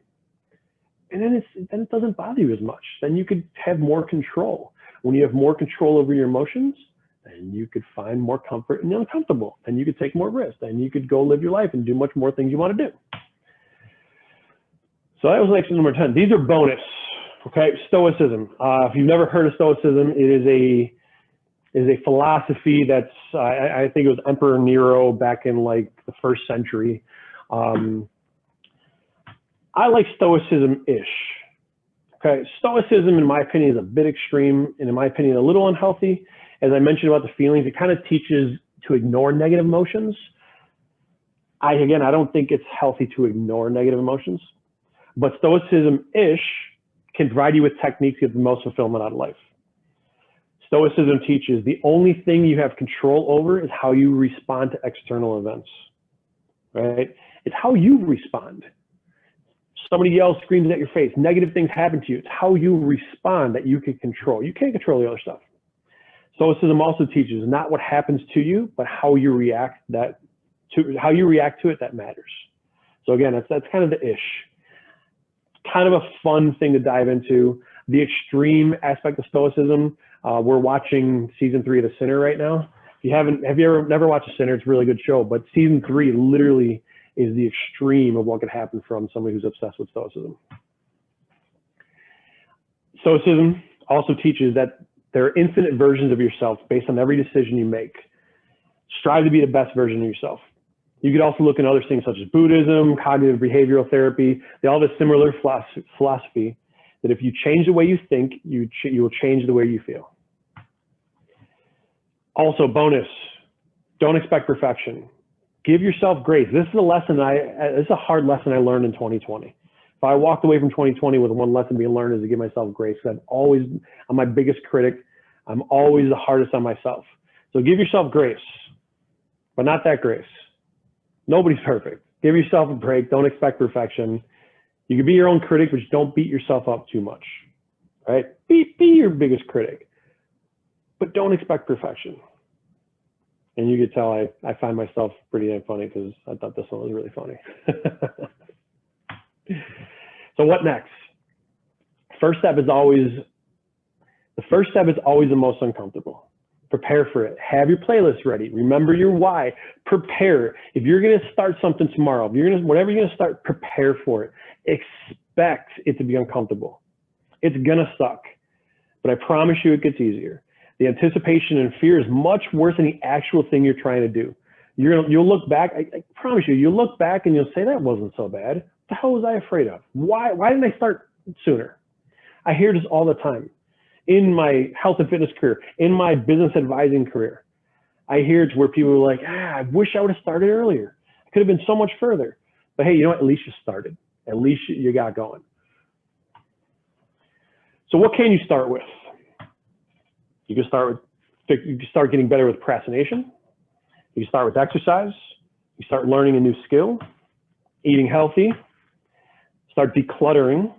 S2: And then it doesn't bother you as much. Then you could have more control. When you have more control over your emotions, then you could find more comfort in the uncomfortable. And you could take more risks. And you could go live your life and do much more things you want to do. So that was section number 10. These are bonus. Okay, Stoicism. If you've never heard of Stoicism, it is a philosophy that's, I think it was Emperor Nero back in like the 1st century. I like Stoicism-ish. Okay, Stoicism, in my opinion, is a bit extreme, and in my opinion, a little unhealthy. As I mentioned about the feelings, it kind of teaches to ignore negative emotions. I don't think it's healthy to ignore negative emotions, but Stoicism-ish can provide you with techniques to get the most fulfillment out of life. Stoicism teaches the only thing you have control over is how you respond to external events, right? It's how you respond. Somebody yells, screams at your face, negative things happen to you. It's how you respond that you can control. You can't control the other stuff. Stoicism also teaches not what happens to you, but how you react to it that matters. So again, that's kind of the ish. Kind of a fun thing to dive into. The extreme aspect of Stoicism. We're watching season 3 of The Sinner right now. If you never watched The Sinner? It's a really good show, but season 3 literally is the extreme of what could happen from somebody who's obsessed with Stoicism. Stoicism also teaches that there are infinite versions of yourself based on every decision you make. Strive to be the best version of yourself. You could also look at other things such as Buddhism, cognitive behavioral therapy. They all have a similar philosophy that if you change the way you think, you will change the way you feel. Also, bonus, don't expect perfection. Give yourself grace. This is a hard lesson I learned in 2020. If I walked away from 2020 with one lesson being learned is to give myself grace. I'm my biggest critic. I'm always the hardest on myself. So give yourself grace, but not that grace. Nobody's perfect. Give yourself a break. Don't expect perfection. You can be your own critic, but don't beat yourself up too much, right? Be your biggest critic, but don't expect perfection. And you could tell I find myself pretty damn funny because I thought this one was really funny. So what next? The first step is always the most uncomfortable. Prepare for it. Have your playlist ready. Remember your why. Prepare. If you're going to start something tomorrow, whatever you're going to start, prepare for it. Expect it to be uncomfortable. It's going to suck, but I promise you it gets easier. The anticipation and fear is much worse than the actual thing you're trying to do. You'll look back, I promise you'll look back and you'll say, that wasn't so bad. What the hell was I afraid of? Why didn't I start sooner? I hear this all the time. In my health and fitness career, in my business advising career, I hear it's where people are like, I wish I would have started earlier. I could have been so much further. But hey, you know what? At least you started. At least you got going. So what can you start with? You can start getting better with procrastination. You can start with exercise. You start learning a new skill, eating healthy, start decluttering.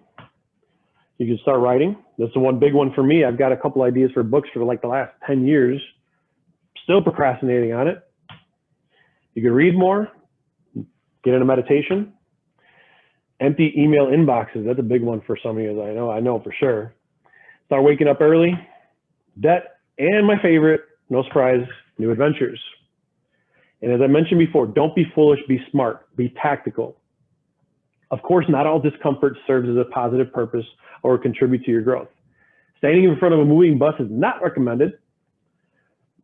S2: You can start writing. This is one big one for me. I've got a couple ideas for books for like the last 10 years, still procrastinating on it. You can read more, get into meditation. Empty email inboxes, that's a big one for some of you, I know for sure. Start waking up early, debt, and my favorite, no surprise, new adventures. And as I mentioned before, don't be foolish, be smart, be tactical. Of course, not all discomfort serves as a positive purpose or contribute to your growth. Standing in front of a moving bus is not recommended.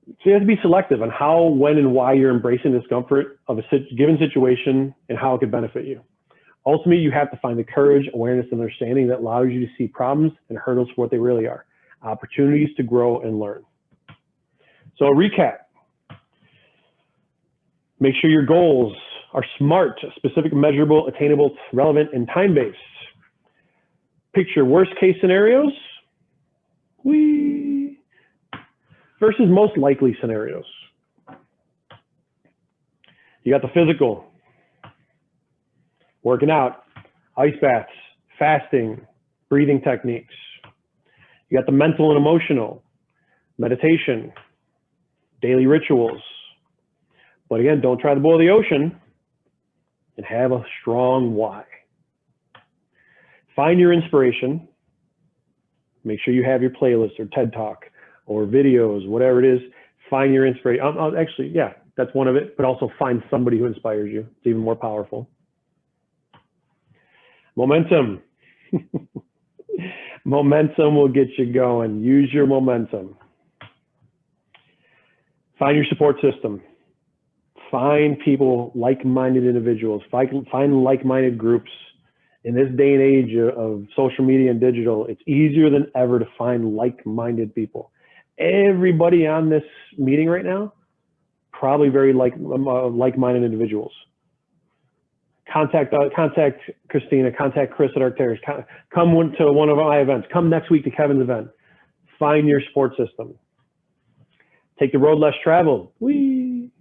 S2: So you have to be selective on how, when, and why you're embracing discomfort of a given situation and how it could benefit you. Ultimately, you have to find the courage, awareness, and understanding that allows you to see problems and hurdles for what they really are, opportunities to grow and learn. So a recap. Make sure your goals are SMART, specific, measurable, attainable, relevant, and time-based. Picture worst case scenarios versus most likely scenarios. You got the physical, working out, ice baths, fasting, breathing techniques. You got the mental and emotional, meditation, daily rituals. But again, don't try to boil the ocean, and have a strong why. Find your inspiration. Make sure you have your playlist or TED Talk or videos, whatever it is. Find your inspiration. Actually, yeah, that's one of it, but also find somebody who inspires you. It's even more powerful. Momentum. Momentum will get you going. Use your momentum. Find your support system. Find people, like-minded individuals. Find like-minded groups. In this day and age of social media and digital, it's easier than ever to find like-minded people. Everybody on this meeting right now, probably very like-minded individuals. Contact Christina, contact Chris at Arcteris. Come to one of my events. Come next week to Kevin's event. Find your support system. Take the road less traveled. Whee!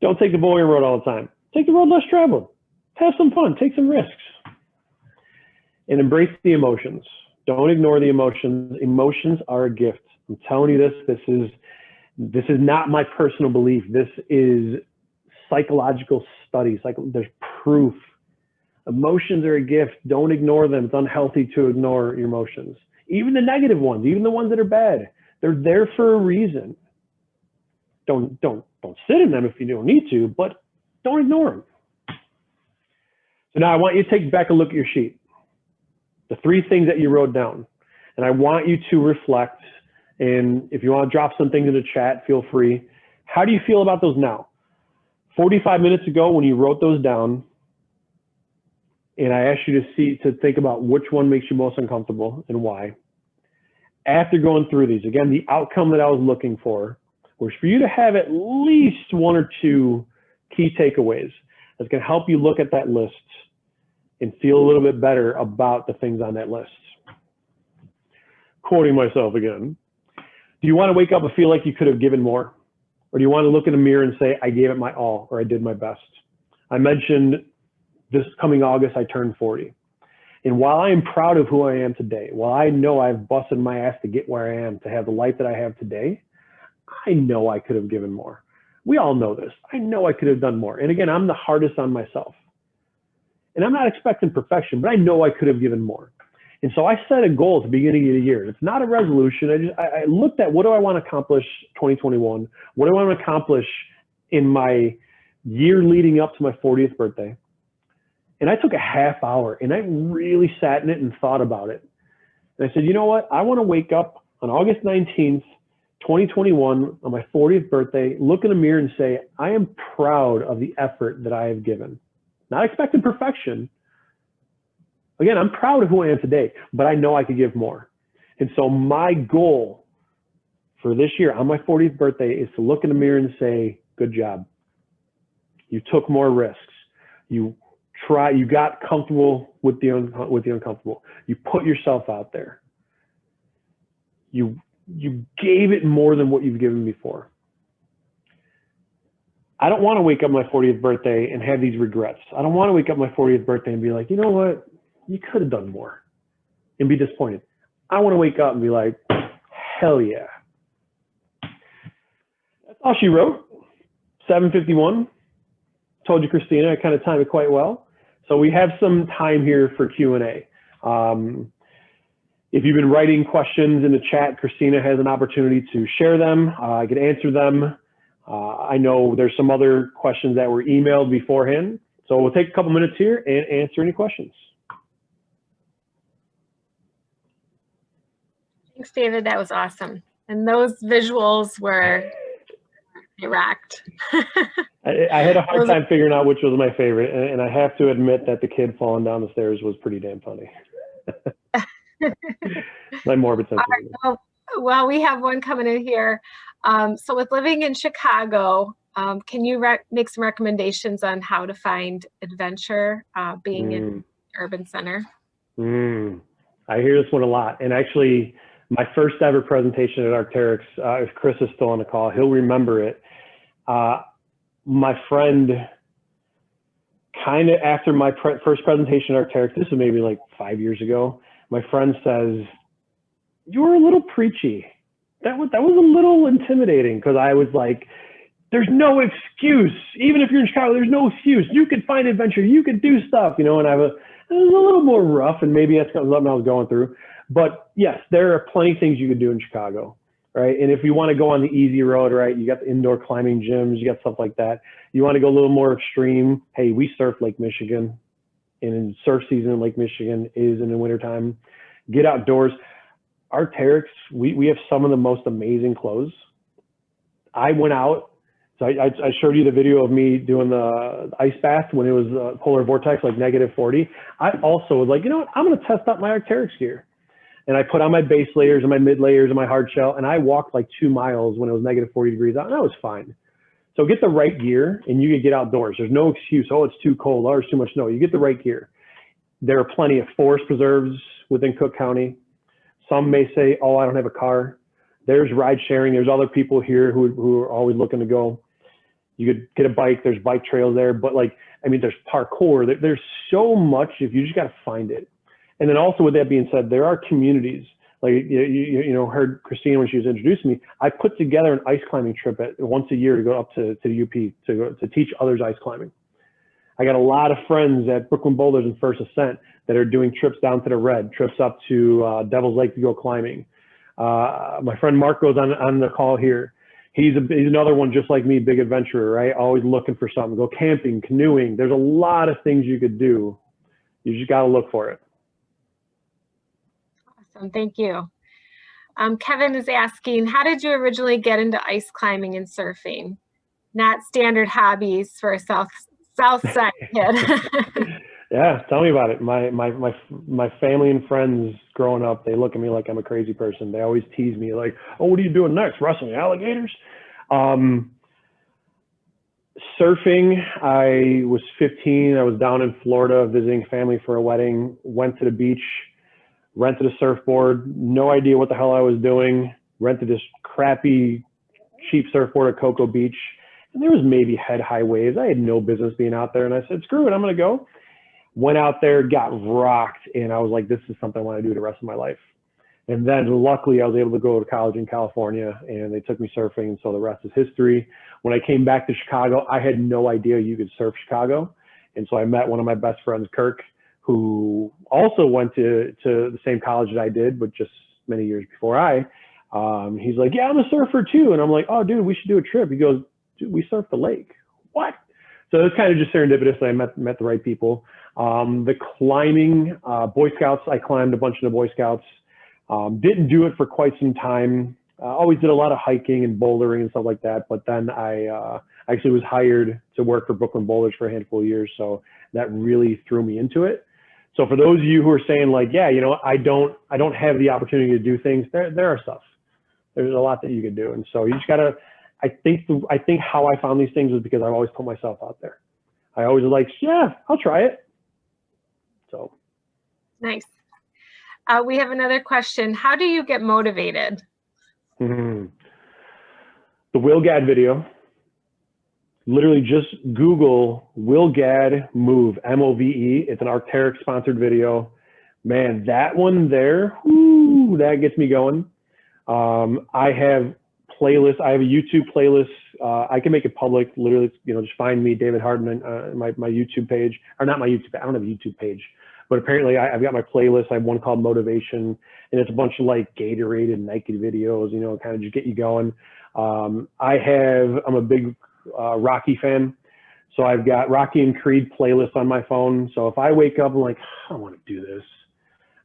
S2: Don't take the boring road all the time. Take the road less traveled. Have some fun. Take some risks. And embrace the emotions. Don't ignore the emotions. Emotions are a gift. I'm telling you this. This is not my personal belief. This is psychological studies. There's proof. Emotions are a gift. Don't ignore them. It's unhealthy to ignore your emotions. Even the negative ones, even the ones that are bad. They're there for a reason. Don't sit in them if you don't need to, but don't ignore them. So now I want you to take back a look at your sheet. The 3 things that you wrote down. And I want you to reflect. And if you want to drop some things in the chat, feel free. How do you feel about those now? 45 minutes ago when you wrote those down, and I asked you to think about which one makes you most uncomfortable and why. After going through these, again, the outcome that I was looking for was for you to have at least 1 or 2 key takeaways that's going to help you look at that list and feel a little bit better about the things on that list. Quoting myself again. Do you want to wake up and feel like you could have given more? Or do you want to look in the mirror and say, I gave it my all, or I did my best? I mentioned this coming August, I turn 40. And while I am proud of who I am today, while I know I've busted my ass to get where I am, to have the life that I have today, I know I could have given more. We all know this. I know I could have done more. And again, I'm the hardest on myself. And I'm not expecting perfection, but I know I could have given more. And so I set a goal at the beginning of the year. It's not a resolution. I looked at, what do I want to accomplish 2021? What do I want to accomplish in my year leading up to my 40th birthday? And I took a half hour and I really sat in it and thought about it. And I said, you know what? I want to wake up on August 19th, 2021, on my 40th birthday, look in the mirror and say, I am proud of the effort that I have given. Not expecting perfection. Again, I'm proud of who I am today, but I know I could give more. And so my goal for this year on my 40th birthday is to look in the mirror and say, good job. You took more risks. You got comfortable with the uncomfortable. You put yourself out there. You gave it more than what you've given before. I don't want to wake up my 40th birthday and have these regrets. I don't want to wake up my 40th birthday and be like, you know what? You could have done more and be disappointed. I want to wake up and be like, hell yeah. That's all she wrote. 7:51. Told you, Christina, I kind of timed it quite well. So we have some time here for Q&A. If you've been writing questions in the chat, Christina has an opportunity to share them. I can answer them. I know there's some other questions that were emailed beforehand. So we'll take a couple minutes here and answer any questions.
S1: Thanks, David. That was awesome. And those visuals were rocked.
S2: I had a hard time figuring out which was my favorite. And I have to admit that the kid falling down the stairs was pretty damn funny. My morbid sense.
S1: Right, well, we have one coming in here. So with living in Chicago, can you make some recommendations on how to find adventure being in the urban center?
S2: I hear this one a lot. And actually, my first ever presentation at Arc'teryx, if Chris is still on the call, he'll remember it. My friend, kind of after my first presentation at Arc'teryx, this was maybe like 5 years ago, my friend says, you were a little preachy. That was a little intimidating, because I was like, there's no excuse. Even if you're in Chicago, there's no excuse. You could find adventure. You could do stuff, you know, and it was a little more rough, and maybe that's something I was going through. But yes, there are plenty of things you could do in Chicago, right? And if you want to go on the easy road, right, you got the indoor climbing gyms, you got stuff like that. You want to go a little more extreme. Hey, we surf Lake Michigan, and in surf season in Lake Michigan is in the wintertime. Get outdoors. Arc'teryx, we have some of the most amazing clothes. I went out, so I showed you the video of me doing the ice bath when it was polar vortex, like -40. I also was like, you know what, I'm going to test out my Arc'teryx gear. And I put on my base layers and my mid layers and my hard shell, and I walked like 2 miles when it was -40 degrees out, and that was fine. So get the right gear and you can get outdoors. There's no excuse, oh, it's too cold, oh, there's too much snow. You get the right gear. There are plenty of forest preserves within Cook County. Some may say, oh, I don't have a car. There's ride sharing. There's other people here who are always looking to go. You could get a bike. There's bike trails there. But like, I mean, there's parkour. There's so much if you just got to find it. And then also with that being said, there are communities. Like, you know, heard Christina when she was introducing me, I put together an ice climbing trip once a year to go up to the UP to teach others ice climbing. I got a lot of friends at Brooklyn Boulders and First Ascent that are doing trips down to the Red, trips up to Devil's Lake to go climbing. My friend Mark goes on the call here. He's another one just like me, big adventurer, right? Always looking for something. Go camping, canoeing. There's a lot of things you could do. You just got to look for it.
S1: Awesome, thank you. Kevin is asking, how did you originally get into ice climbing and surfing? Not standard hobbies for a South Side kid.
S2: Yeah, tell me about it. My family and friends growing up, they look at me like I'm a crazy person. They always tease me like, oh, what are you doing next? Wrestling alligators? Surfing, I was 15. I was down in Florida visiting family for a wedding, went to the beach, rented a surfboard, no idea what the hell I was doing, rented this crappy, cheap surfboard at Cocoa Beach. And there was maybe head-high waves. I had no business being out there. And I said, screw it, I'm going to go. Went out there, got rocked, and I was like, this is something I want to do the rest of my life. And then luckily I was able to go to college in California, and they took me surfing, and so the rest is history. When I came back to Chicago, I had no idea you could surf Chicago. And so I met one of my best friends, Kirk, who also went to the same college that I did, but just many years before I. He's like, yeah, I'm a surfer too. And I'm like, oh, dude, we should do a trip. He goes, dude, we surf the lake. What? So it was kind of just serendipitous that I met the right people. The climbing, Boy Scouts, I climbed a bunch of the Boy Scouts. Didn't do it for quite some time. Always did a lot of hiking and bouldering and stuff like that. But then I actually was hired to work for Brooklyn Boulders for a handful of years. So that really threw me into it. So for those of you who are saying like, yeah, you know, I don't have the opportunity to do things, there are stuff. There's a lot that you could do. And so you just gotta, I think how I found these things was because I've always put myself out there. I always was like, yeah, I'll try it. So.
S1: Nice. We have another question. How do you get motivated?
S2: The Will Gadd video. Literally just Google Will Gadd Move, M-O-V-E. It's an Arc'teryx sponsored video. Man, that one there, whoo, that gets me going. I have playlists. I have a YouTube playlist. I can make it public. Literally, you know, just find me, David Hardin, my YouTube page, or not my YouTube. I don't have a YouTube page, but apparently I've got my playlist. I have one called Motivation, and it's a bunch of like Gatorade and Nike videos, you know, kind of just get you going. I'm a big Rocky fan. So I've got Rocky and Creed playlists on my phone. So if I wake up and like, I don't want to do this,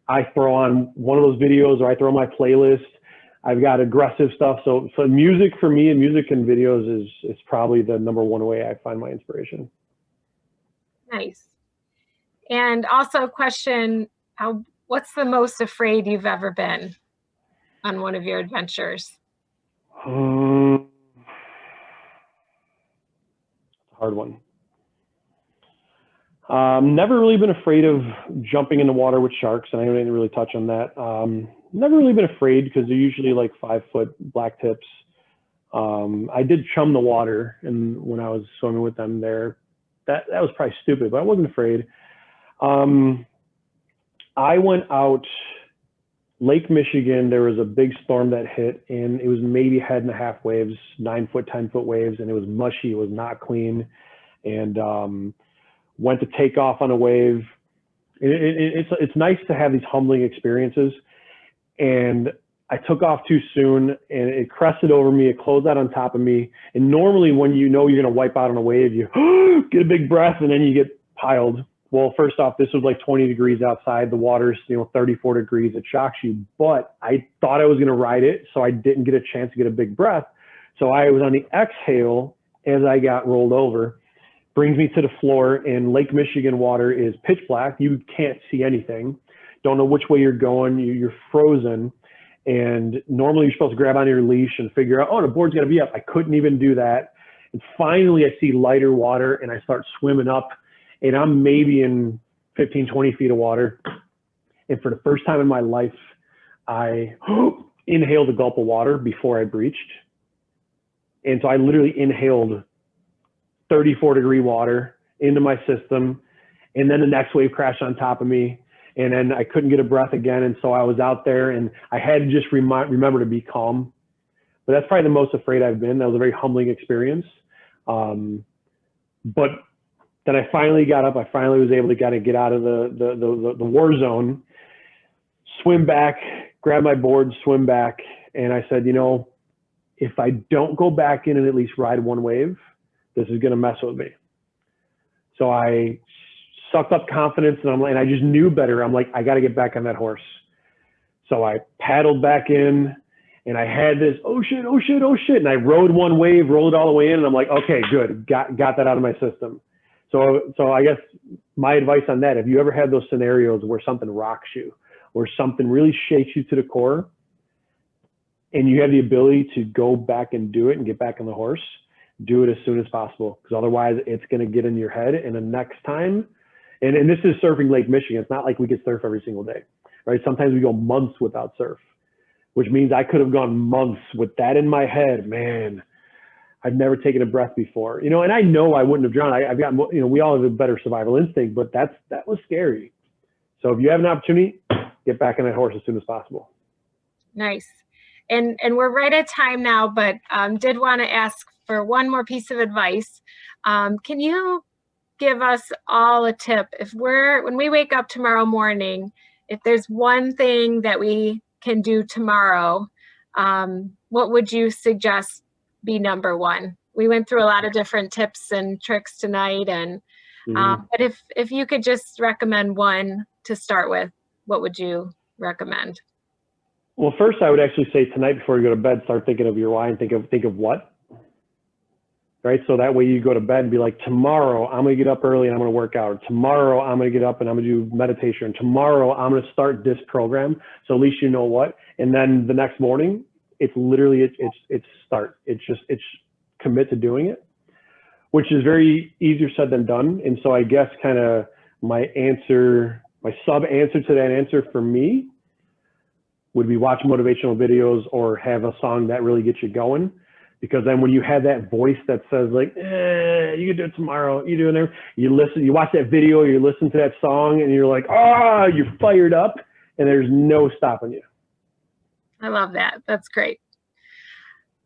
S2: I throw on one of those videos, or I throw my playlist. I've got aggressive stuff. So music for me, and music and videos is probably the #1 way I find my inspiration.
S1: Nice. And also a question, what's the most afraid you've ever been on one of your adventures?
S2: It's a hard one. Never really been afraid of jumping in the water with sharks, and I didn't really touch on that. Never really been afraid because they're usually like 5-foot black tips. I did chum the water, and when I was swimming with them there, that was probably stupid, but I wasn't afraid. I went out Lake Michigan. There was a big storm that hit, and it was maybe 1.5 waves, 9-foot, 10-foot waves, and it was mushy. It was not clean, and went to take off on a wave. It's nice to have these humbling experiences. And I took off too soon, and it crested over me. It closed out on top of me. And normally when you know you're going to wipe out on a wave, you get a big breath, and then you get piled. Well, first off, this was like 20 degrees outside. The water's, 34 degrees. It shocks you. But I thought I was going to ride it, so I didn't get a chance to get a big breath. So I was on the exhale as I got rolled over. Brings me to the floor, and Lake Michigan water is pitch black. You can't see anything. Don't know which way you're going. You're frozen. And normally you're supposed to grab onto your leash and figure out, oh, the board's gonna be up. I couldn't even do that. And finally I see lighter water, and I start swimming up, and I'm maybe in 15, 20 feet of water. And for the first time in my life, I inhaled a gulp of water before I breached. And so I literally inhaled 34-degree water into my system, and then the next wave crashed on top of me, and then I couldn't get a breath again. And so I was out there, and I had to just remember to be calm. But that's probably the most afraid I've been. That was a very humbling experience. But then I finally got up. I finally was able to kind of get out of the war zone, swim back, grab my board, swim back. And I said, if I don't go back in and at least ride one wave, this is going to mess with me. So I sucked up confidence, and I just knew better. I'm like, I got to get back on that horse. So I paddled back in, and I had this, oh shit, oh shit, oh shit. And I rode one wave, rolled it all the way in, and I'm like, okay, good. Got that out of my system. So I guess my advice on that, if you ever had those scenarios where something rocks you, or something really shakes you to the core, and you have the ability to go back and do it and get back on the horse, do it as soon as possible, because otherwise it's going to get in your head. And the next time, and this is surfing Lake Michigan, it's not like we get surf every single day, right? Sometimes we go months without surf, which means I could have gone months with that in my head. Man, I've never taken a breath before, you know, and I know I wouldn't have drowned. I've got, you know, we all have a better survival instinct, but that was scary. So if you have an opportunity, get back on that horse as soon as possible.
S1: Nice. And we're right at time now, but did want to ask for one more piece of advice. Can you give us all a tip? When we wake up tomorrow morning, if there's one thing that we can do tomorrow, what would you suggest be number one? We went through a lot of different tips and tricks tonight, and but if you could just recommend one to start with, what would you recommend?
S2: Well, first I would actually say tonight before you go to bed, start thinking of your why and think of what. Right, so that way you go to bed and be like, tomorrow I'm gonna get up early and I'm gonna work out. Tomorrow I'm gonna get up and I'm gonna do meditation. Tomorrow I'm gonna start this program. So at least you know what. And then the next morning, it's literally it's start. It's commit to doing it, which is very easier said than done. And so I guess kind of my sub answer to that answer for me would be watch motivational videos or have a song that really gets you going. Because then when you have that voice that says like, you can do it tomorrow, you do it, you watch that video, you listen to that song and you're like, you're fired up and there's no stopping you.
S1: I love that. That's great.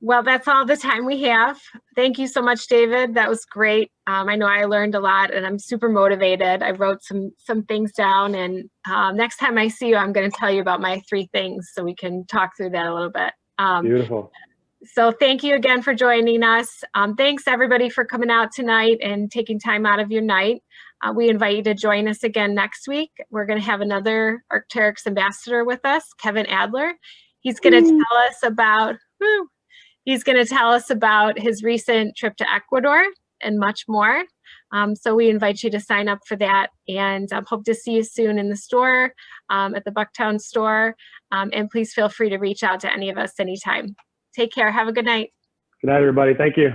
S1: Well, that's all the time we have. Thank you so much, David. That was great. I know I learned a lot and I'm super motivated. I wrote some things down, and next time I see you, I'm going to tell you about my 3 things so we can talk through that a little bit.
S2: Beautiful.
S1: So thank you again for joining us. Thanks everybody for coming out tonight and taking time out of your night. We invite you to join us again next week. We're going to have another Arc'teryx ambassador with us, Kevin Adler. He's going to tell us about, he's going to tell us about his recent trip to Ecuador and much more. So we invite you to sign up for that, and hope to see you soon in the store, at the Bucktown store. And please feel free to reach out to any of us anytime. Take care. Have a good night.
S2: Good night, everybody. Thank you.